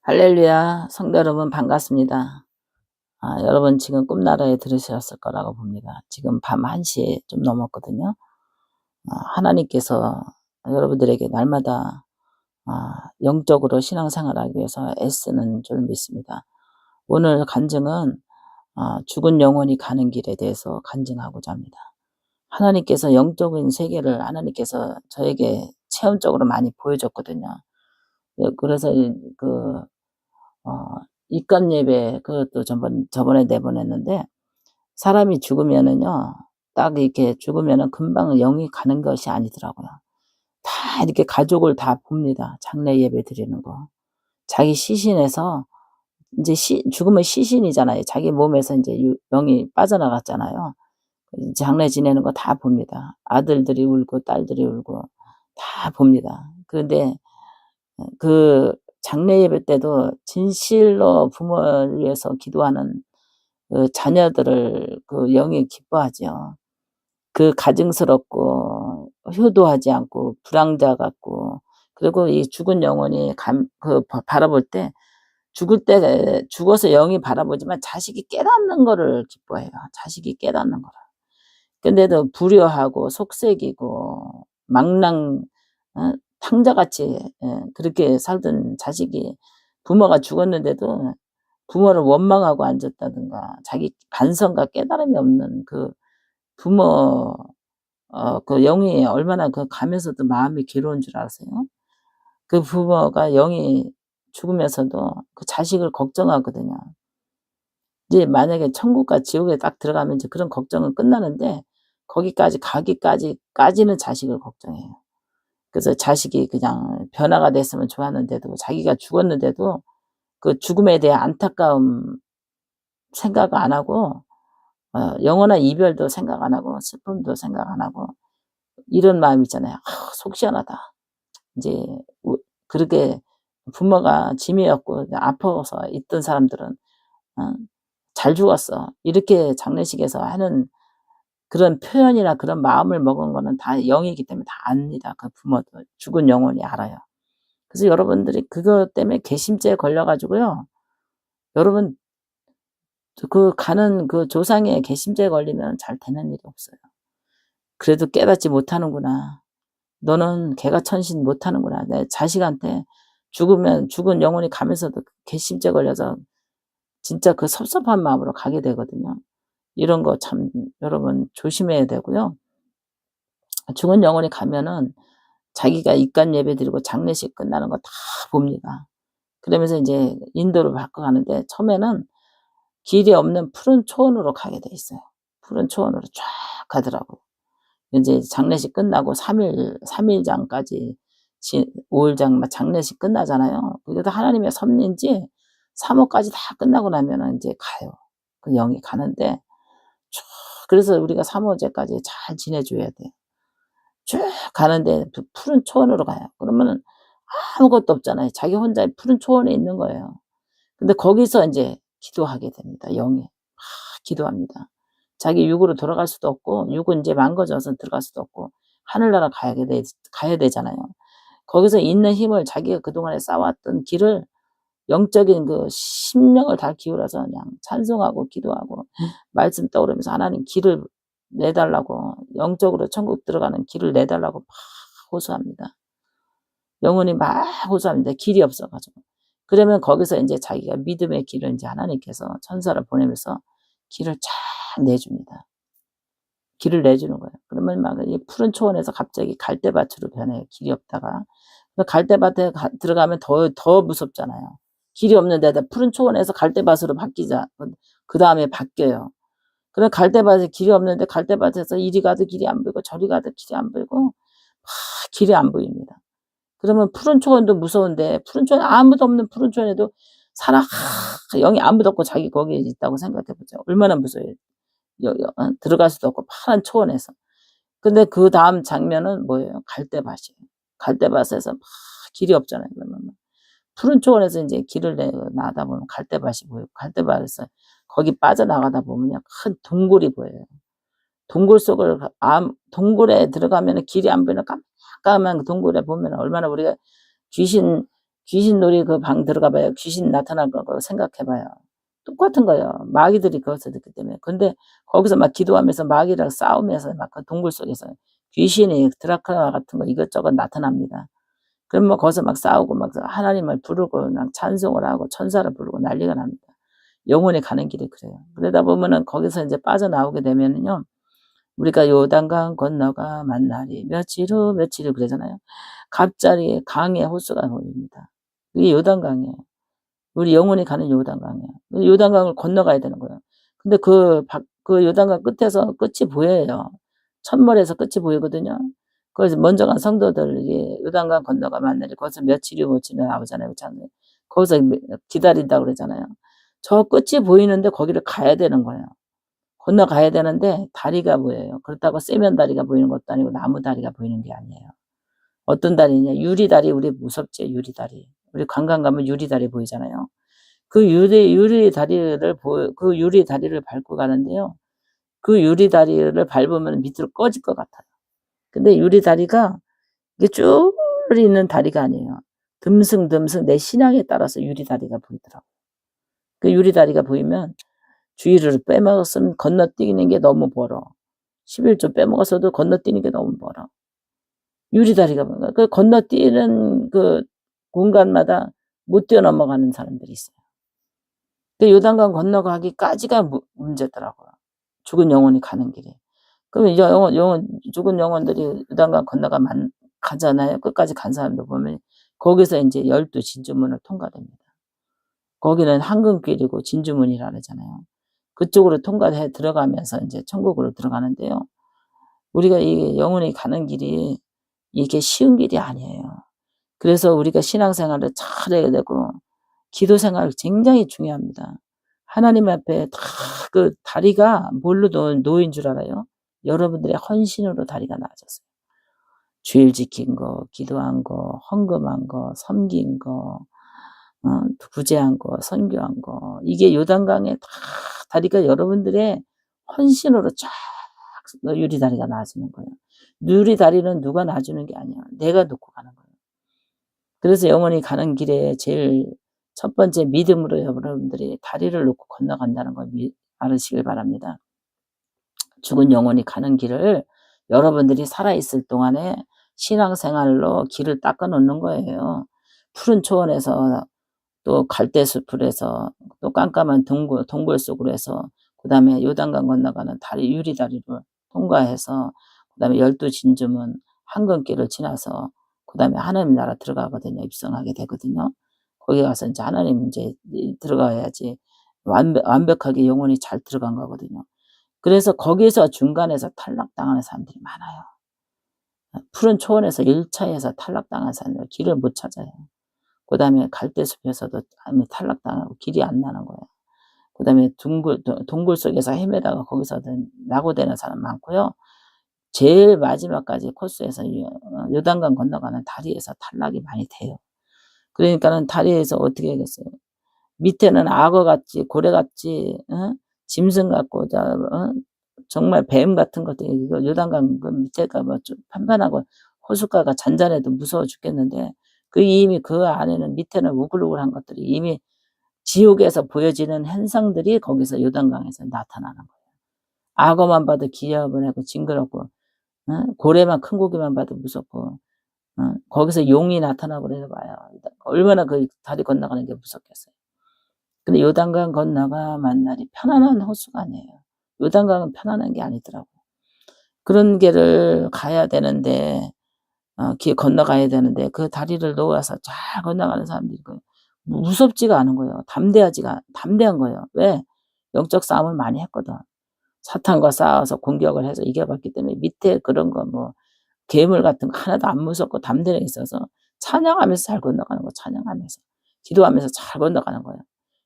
할렐루야, 성도 여러분 반갑습니다. 여러분 지금 꿈나라에 들으셨을 거라고 봅니다. 지금 밤 1시에 좀 넘었거든요. 하나님께서 여러분들에게 날마다 영적으로 신앙생활하기 위해서 애쓰는 줄 믿습니다. 오늘 간증은 죽은 영혼이 가는 길에 대해서 간증하고자 합니다. 하나님께서 영적인 세계를 하나님께서 저에게 체험적으로 많이 보여줬거든요. 그래서 입관 예배 그것도 저번에 내보냈는데, 사람이 죽으면은요, 딱 이렇게 죽으면은 금방 영이 가는 것이 아니더라고요. 다 이렇게 가족을 다 봅니다. 장례 예배 드리는 거. 자기 시신에서 이제 죽으면 시신이잖아요. 자기 몸에서 이제 영이 빠져나갔잖아요. 장례 지내는 거 다 봅니다. 아들들이 울고 딸들이 울고 다 봅니다. 그런데 그 장례 예배 때도 진실로 부모를 위해서 기도하는 그 자녀들을 그 영이 기뻐하죠. 그 가증스럽고 효도하지 않고 불황자 같고, 그리고 이 죽은 영혼이 바라볼 때, 죽어서 영이 바라보지만 자식이 깨닫는 거를 기뻐해요. 자식이 깨닫는 거를. 근데도 불효하고 속색이고 탕자같이 그렇게 살던 자식이, 부모가 죽었는데도 부모를 원망하고 앉았다든가, 자기 반성과 깨달음이 없는 그 부모, 그 영이 얼마나 가면서도 마음이 괴로운 줄 아세요? 그 부모가 영이 죽으면서도 그 자식을 걱정하거든요. 이제 만약에 천국과 지옥에 딱 들어가면 이제 그런 걱정은 끝나는데, 거기까지 가기까지는 자식을 걱정해요. 그래서 자식이 그냥 변화가 됐으면 좋았는데도, 자기가 죽었는데도 그 죽음에 대한 안타까움 생각 안 하고, 영원한 이별도 생각 안 하고 슬픔도 생각 안 하고, 이런 마음 있잖아요. 속 시원하다. 이제 그렇게 부모가 짐이었고 아파서 있던 사람들은 잘 죽었어, 이렇게 장례식에서 하는 그런 표현이나 그런 마음을 먹은 거는 다 영이기 때문에 다 압니다. 그 부모도 죽은 영혼이 알아요. 그래서 여러분들이 그것 때문에 괘씸죄에 걸려가지고요, 여러분 가는 그 조상의 괘씸죄에 걸리면 잘 되는 일이 없어요. 그래도 깨닫지 못하는구나. 너는 개가천신 못하는구나. 내 자식한테 죽은 영혼이 가면서도 괘씸죄 걸려서 진짜 그 섭섭한 마음으로 가게 되거든요. 이런 거 참 여러분 조심해야 되고요. 죽은 영혼이 가면은 자기가 입관 예배 드리고 장례식 끝나는 거 다 봅니다. 그러면서 이제 인도를 받고 가는데, 처음에는 길이 없는 푸른 초원으로 가게 돼 있어요. 푸른 초원으로 쫙 가더라고요. 이제 장례식 끝나고 3일장까지 5일장 장례식 끝나잖아요. 그래도 하나님의 섭리인지 3호까지 다 끝나고 나면은 이제 가요. 그 영이 가는데, 쭉 그래서 우리가 3호제까지 잘 지내줘야 돼요. 쭉 가는데 푸른 초원으로 가요. 그러면은 아무것도 없잖아요. 자기 혼자 푸른 초원에 있는 거예요. 근데 거기서 이제 기도하게 됩니다. 영이 막 기도합니다. 자기 육으로 돌아갈 수도 없고, 육은 이제 망가져서 들어갈 수도 없고, 하늘나라 가야 되잖아요. 거기서 있는 힘을, 자기가 그동안에 쌓아왔던 길을, 영적인 그 심령을 다 기울여서 그냥 찬송하고 기도하고 말씀 떠오르면서 하나님 길을 내달라고, 영적으로 천국 들어가는 길을 내달라고 막 호소합니다. 영혼이 막 호소합니다. 길이 없어가지고. 그러면 거기서 이제 자기가 믿음의 길을 이제 하나님께서 천사를 보내면서 길을 쫙 내줍니다. 길을 내주는 거예요. 그러면 막 이 푸른 초원에서 갑자기 갈대밭으로 변해요. 길이 없다가. 갈대밭에 들어가면 더 무섭잖아요. 길이 없는 데다 푸른 초원에서 갈대밭으로 바뀌자. 그 다음에 바뀌어요. 그래, 갈대밭에 길이 없는데 갈대밭에서 이리 가도 길이 안 보이고 저리 가도 길이 안 보이고 막 길이 안 보입니다. 그러면 푸른 초원도 무서운데, 푸른 초원, 아무도 없는 푸른 초원에도 영이 아무도 없고 자기 거기에 있다고 생각해보죠. 얼마나 무서워요. 들어갈 수도 없고 파란 초원에서. 근데 그 다음 장면은 뭐예요? 갈대밭이에요. 갈대밭에서 막 길이 없잖아요. 그러면 푸른 초원에서 이제 길을 나가다 보면 갈대밭이 보이고, 갈대밭에서 거기 빠져나가다 보면요, 큰 동굴이 보여요. 동굴 속을 동굴에 들어가면 길이 안 보이는 깜깜한 그 동굴에 보면 얼마나 우리가 귀신 귀신놀이 그 방 들어가 봐요. 귀신 나타날 거 생각해 봐요. 똑같은 거예요. 마귀들이 그것을 듣기 때문에. 근데 거기서 막 기도하면서 마귀랑 싸우면서 막 그 동굴 속에서 귀신이 드라큘라 같은 거 이것저것 나타납니다. 그럼 뭐 거기서 막 싸우고 막 하나님을 부르고 막 찬송을 하고 천사를 부르고 난리가 납니다. 영혼이 가는 길이 그래요. 그러다 보면은 거기서 이제 빠져나오게 되면은요. 우리가 요단강 건너가 만날이 며칠 후 며칠 후 그러잖아요. 갑자기 강의 호수가 보입니다. 이게 요단강이에요. 우리 영혼이 가는 요단강이에요. 요단강을 건너가야 되는 거예요. 근데 그 요단강 끝에서 끝이 보여요. 첫머리에서 끝이 보이거든요. 그래서 먼저 간 성도들이 요단강 건너가 만날이 거기서 며칠이 며칠이 나오잖아요. 장면. 거기서 기다린다고 그러잖아요. 저 끝이 보이는데 거기를 가야 되는 거예요. 건너가야 되는데 다리가 보여요. 그렇다고 세면 다리가 보이는 것도 아니고 나무 다리가 보이는 게 아니에요. 어떤 다리냐? 유리다리. 우리 무섭지, 유리다리. 우리 관광 가면 유리다리 보이잖아요. 그 유리다리를 그 유리다리를 밟고 가는데요. 그 유리다리를 밟으면 밑으로 꺼질 것 같아요. 근데 유리다리가 이게 쭉 있는 다리가 아니에요. 듬승듬승 내 신앙에 따라서 유리다리가 보이더라고요. 그 유리다리가 보이면 주의를 빼먹었으면 건너뛰는 게 너무 멀어. 11조 빼먹었어도 건너뛰는 게 너무 멀어. 유리다리가 뭔가 그 건너뛰는 그 공간마다 못 뛰어넘어가는 사람들이 있어요. 그 요단강 건너가기까지가 문제더라고요. 죽은 영혼이 가는 길에. 그럼 이제 죽은 영혼들이 요단강 가잖아요. 끝까지 간 사람들 보면 거기서 이제 12 진주문을 통과됩니다. 거기는 황금길이고 진주문이라 그러잖아요. 그쪽으로 통과해 들어가면서 이제 천국으로 들어가는데요. 우리가 이 영혼이 가는 길이 이게 쉬운 길이 아니에요. 그래서 우리가 신앙생활을 잘해야 되고 기도 생활이 굉장히 중요합니다. 하나님 앞에 다 그 다리가 뭘로 놓인 줄 알아요? 여러분들의 헌신으로 다리가 나아졌어요. 주일 지킨 거, 기도한 거, 헌금한 거, 섬긴 거, 구제한 거, 선교한 거. 이게 요단강에 다 다리가 여러분들의 헌신으로 쫙 유리다리가 나아지는 거예요. 유리다리는 누가 놔주는 게 아니야. 내가 놓고 가는 거예요. 그래서 영혼이 가는 길에 제일 첫 번째 믿음으로 여러분들이 다리를 놓고 건너간다는 걸 알으시길 바랍니다. 죽은 영혼이 가는 길을 여러분들이 살아있을 동안에 신앙생활로 길을 닦아 놓는 거예요. 푸른 초원에서 또 갈대숲에서 또 깜깜한 동굴 속으로 해서 그 다음에 요단강 건너가는 유리다리를 통과해서 그 다음에 12 진주문 황금길을 지나서 그 다음에 하나님 나라 들어가거든요. 입성하게 되거든요. 거기 가서 이제 하나님 이제 들어가야지 완벽하게 영혼이 잘 들어간 거거든요. 그래서 거기서 중간에서 탈락당하는 사람들이 많아요. 푸른 초원에서 1차에서 탈락당한 사람들 길을 못 찾아요. 그 다음에 갈대숲에서도 탈락당하고 길이 안 나는 거예요. 그 다음에 동굴 속에서 헤매다가 거기서 낙오되는 사람 많고요. 제일 마지막까지 코스에서 요단강 건너가는 다리에서 탈락이 많이 돼요. 그러니까는 다리에서 어떻게 하겠어요? 밑에는 악어같이 고래같이 짐승 같고 정말 뱀 같은 것들이 이거 요단강 그 밑에가 뭐 좀 판판하고 호숫가가 잔잔해도 무서워 죽겠는데 이미 그 안에는 밑에는 우글우글한 것들이 이미 지옥에서 보여지는 현상들이 거기서 요단강에서 나타나는 거예요. 악어만 봐도 기어하고 징그럽고 고래만 큰 고기만 봐도 무섭고 거기서 용이 나타나고 그래 봐요. 얼마나 그 다리 건너가는 게 무섭겠어요. 근데 요단강 건너가 만날이 편안한 호수가 아니에요. 요단강은 편안한 게 아니더라고. 그런 길을 가야 되는데 길 건너가야 되는데 그 다리를 놓아서 잘 건너가는 사람들이 무섭지가 않은 거예요. 담대한 거예요. 왜? 영적 싸움을 많이 했거든. 사탄과 싸워서 공격을 해서 이겨봤기 때문에 밑에 그런 거 뭐 괴물 같은 거 하나도 안 무섭고 담대하게 있어서 찬양하면서 잘 건너가는 거 찬양하면서 기도하면서 잘 건너가는 거예요.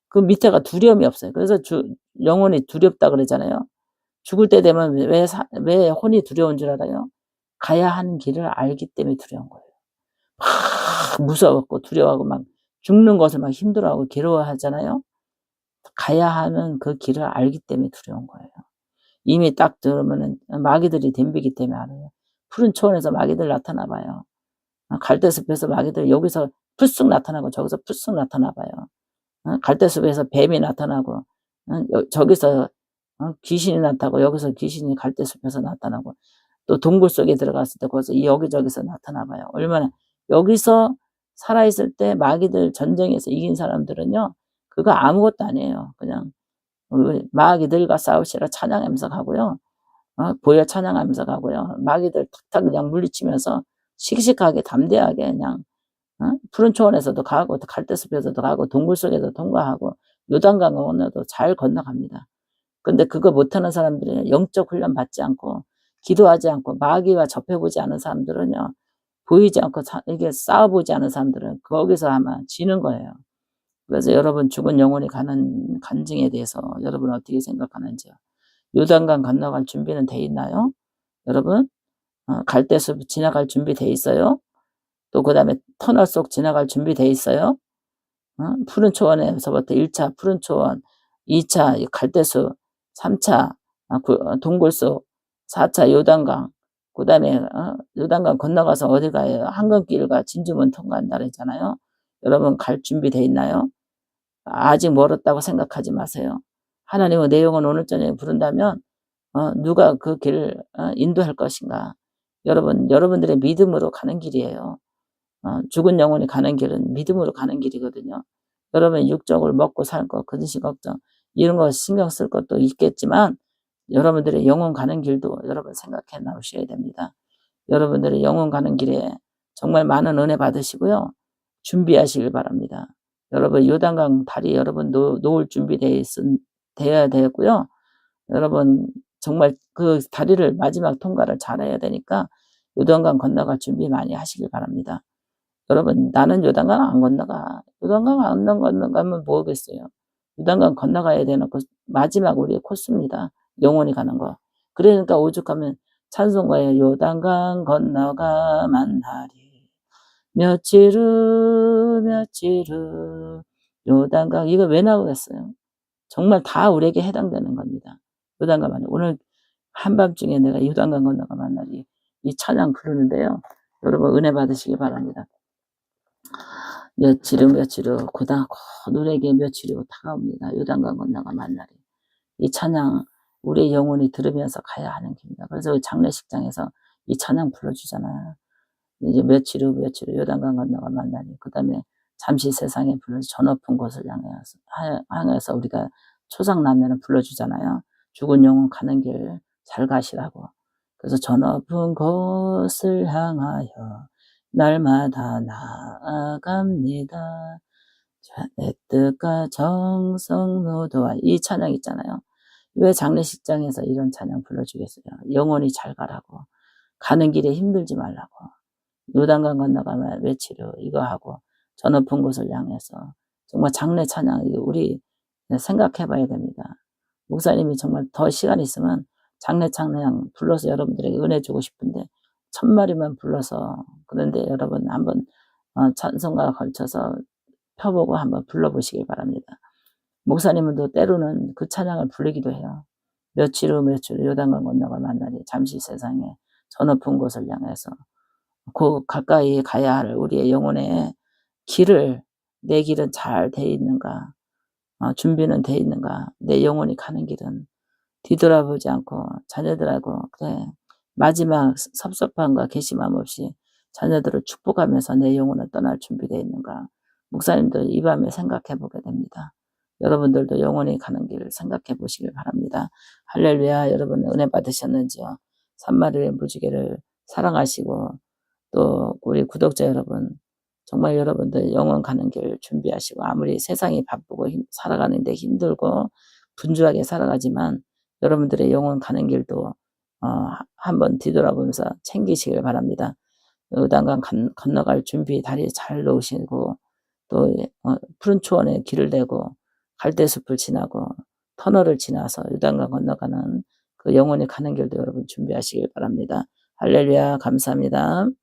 그 밑에가 두려움이 없어요. 그래서 영혼이 두렵다 그러잖아요. 죽을 때 되면 왜 혼이 두려운 줄 알아요? 가야 하는 길을 알기 때문에 두려운 거예요. 막 무서웠고 두려워하고 막 죽는 것을 막 힘들어하고 괴로워하잖아요. 가야 하는 그 길을 알기 때문에 두려운 거예요. 이미 딱 들으면은 마귀들이 덤비기 때문에 알아요. 푸른 초원에서 마귀들 나타나 봐요. 갈대숲에서 마귀들 여기서 푸쓱 나타나고 저기서 푸쓱 나타나 봐요. 갈대숲에서 뱀이 나타나고 저기서 귀신이 나타나고 여기서 귀신이 갈대숲에서 나타나고 또 동굴 속에 들어갔을 때 거기서 여기저기서 나타나 봐요. 얼마나 여기서 살아있을 때 마귀들 전쟁에서 이긴 사람들은요. 그거 아무것도 아니에요. 그냥 마귀들과 싸우시라 찬양하면서 가고요. 보여 찬양하면서 가고요. 마귀들 탁탁 그냥 물리치면서 씩씩하게 담대하게 그냥 푸른 초원에서도 가고 갈대숲에서도 가고 동굴 속에서 통과하고 요단강 건너도 잘 건너갑니다. 근데 그거 못하는 사람들이 영적 훈련 받지 않고 기도하지 않고 마귀와 접해보지 않은 사람들은요. 보이지 않고 이게 싸워보지 않은 사람들은 거기서 아마 지는 거예요. 그래서 여러분 죽은 영혼이 가는 간증에 대해서 여러분 어떻게 생각하는지요? 요단강 건너갈 준비는 돼 있나요? 여러분 갈대숲 지나갈 준비 돼 있어요? 또 그 다음에 터널 속 지나갈 준비 돼 있어요? 푸른 초원에서부터 1차 푸른 초원, 2차 갈대숲, 3차 동굴 속, 4차 요단강, 그 다음에 요단강 건너가서 어디 가요? 한강길과 진주문 통과한다 그랬잖아요. 여러분 갈 준비 돼 있나요? 아직 멀었다고 생각하지 마세요. 하나님은 내 영혼 오늘 저녁에 부른다면 누가 그 길을 인도할 것인가? 여러분들의 믿음으로 가는 길이에요. 죽은 영혼이 가는 길은 믿음으로 가는 길이거든요. 여러분이 육적을 먹고 살 것, 근심 걱정 이런 거 신경 쓸 것도 있겠지만 여러분들의 영혼 가는 길도 여러분 생각해 나오셔야 됩니다. 여러분들의 영혼 가는 길에 정말 많은 은혜 받으시고요. 준비하시길 바랍니다. 여러분 요단강 다리 여러분 놓을 준비되어야 되고요. 여러분 정말 그 다리를 마지막 통과를 잘해야 되니까 요단강 건너갈 준비 많이 하시길 바랍니다. 여러분 나는 요단강 안 건너가. 요단강 안 건너가면 뭐겠어요. 요단강 건너가야 되는 그 마지막 우리의 코스입니다. 영원히 가는 거. 그러니까 오죽하면 찬송가에 요단강 건너가 만나리 며칠 후 요단강 이거 왜 나오겠어요. 정말 다 우리에게 해당되는 겁니다. 요단강 만나리 오늘 한밤중에 내가 요단강 건너가 만나리 이 찬양 부르는데요. 여러분 은혜 받으시기 바랍니다. 며칠 후 고단하고 누에게 며칠 후 다가옵니다. 요단강 건너가 만나리 이 찬양 우리의 영혼이 들으면서 가야 하는 길입니다. 그래서 장례식장에서 이 찬양 불러주잖아요. 이제 며칠 후 요단강 건너가 만나니 그 다음에 잠시 세상에 불러서 저 높은 곳을 향해서 우리가 초상나면을 불러주잖아요. 죽은 영혼 가는 길 잘 가시라고. 그래서 저 높은 곳을 향하여 날마다 나아갑니다. 내 뜻과 정성노도와 이 찬양 있잖아요. 왜 장례식장에서 이런 찬양 불러주겠어요? 영혼이 잘 가라고. 가는 길에 힘들지 말라고. 요단강 건너가면 며칠 후 이거 하고 저 높은 곳을 향해서 정말 장례 찬양 우리 생각해 봐야 됩니다. 목사님이 정말 더 시간 있으면 장례 찬양 불러서 여러분들에게 은혜 주고 싶은데 1000마리만 불러서 그런데 여러분 한번 찬송가에 걸쳐서 펴보고 한번 불러보시기 바랍니다. 목사님은 또 때로는 그 찬양을 부르기도 해요. 며칠 후 요단강 건너가 만나니 잠시 세상에 저 높은 곳을 향해서 그 가까이 가야 할 우리의 영혼의 길을 내 길은 잘 돼 있는가 준비는 돼 있는가 내 영혼이 가는 길은 뒤돌아보지 않고 자녀들하고 그래 마지막 섭섭함과 괘씸함 없이 자녀들을 축복하면서 내 영혼을 떠날 준비되어 있는가 목사님도 이 밤에 생각해 보게 됩니다. 여러분들도 영혼이 가는 길을 생각해 보시길 바랍니다. 할렐루야. 여러분 은혜 받으셨는지요? 산마리의 무지개를 사랑하시고 또 우리 구독자 여러분 정말 여러분들 영혼 가는 길 준비하시고 아무리 세상이 바쁘고 살아가는데 힘들고 분주하게 살아가지만 여러분들의 영혼 가는 길도 한번 뒤돌아보면서 챙기시길 바랍니다. 요단강 건너갈 준비 다리 잘 놓으시고 또 푸른 초원에 길을 대고 갈대숲을 지나고 터널을 지나서 요단강 건너가는 그 영혼이 가는 길도 여러분 준비하시길 바랍니다. 할렐루야 감사합니다.